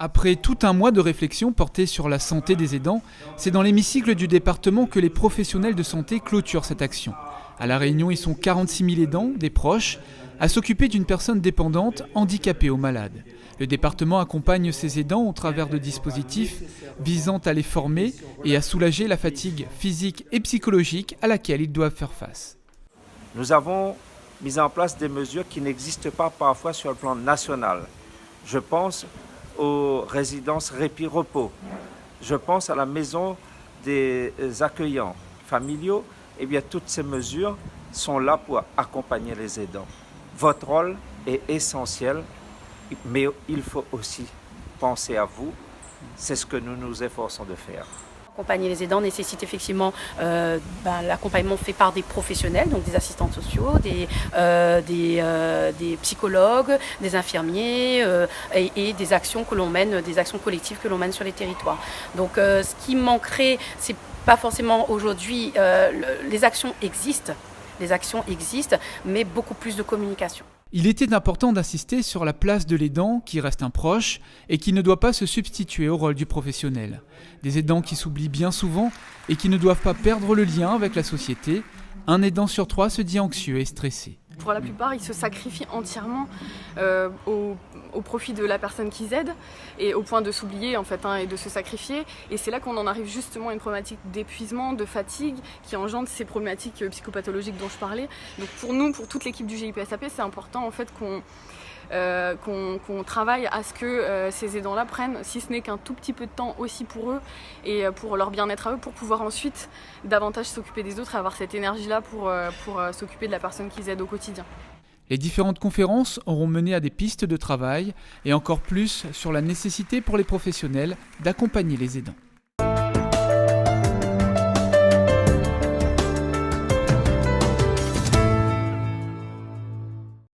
Après tout un mois de réflexion portée sur la santé des aidants, c'est dans l'hémicycle du département que les professionnels de santé clôturent cette action. À La Réunion, ils sont 46 000 aidants, des proches, à s'occuper d'une personne dépendante, handicapée ou malade. Le département accompagne ces aidants au travers de dispositifs visant à les former et à soulager la fatigue physique et psychologique à laquelle ils doivent faire face. Nous avons mis en place des mesures qui n'existent pas parfois sur le plan national. Je pense aux résidences répit-repos. Je pense à la maison des accueillants familiaux. Eh bien, toutes ces mesures sont là pour accompagner les aidants. Votre rôle est essentiel, mais il faut aussi penser à vous. C'est ce que nous nous efforçons de faire. Accompagner les aidants nécessite effectivement l'accompagnement fait par des professionnels, donc des assistants sociaux, des psychologues, des infirmiers et des actions que l'on mène, des actions collectives que l'on mène sur les territoires. Donc ce qui manquerait, c'est pas forcément aujourd'hui, les actions existent, mais beaucoup plus de communication. Il était important d'insister sur la place de l'aidant qui reste un proche et qui ne doit pas se substituer au rôle du professionnel. Des aidants qui s'oublient bien souvent et qui ne doivent pas perdre le lien avec la société. Un aidant sur 3 se dit anxieux et stressé. Pour la plupart, ils se sacrifient entièrement au profit de la personne qu'ils aident et au point de s'oublier en fait, et de se sacrifier. Et c'est là qu'on en arrive justement à une problématique d'épuisement, de fatigue qui engendre ces problématiques psychopathologiques dont je parlais. Donc pour nous, pour toute l'équipe du GIPSAP, c'est important en fait qu'on travaille à ce que ces aidants-là prennent, si ce n'est qu'un tout petit peu de temps aussi pour eux et pour leur bien-être à eux, pour pouvoir ensuite davantage s'occuper des autres et avoir cette énergie-là pour s'occuper de la personne qu'ils aident au quotidien. Les différentes conférences auront mené à des pistes de travail et encore plus sur la nécessité pour les professionnels d'accompagner les aidants.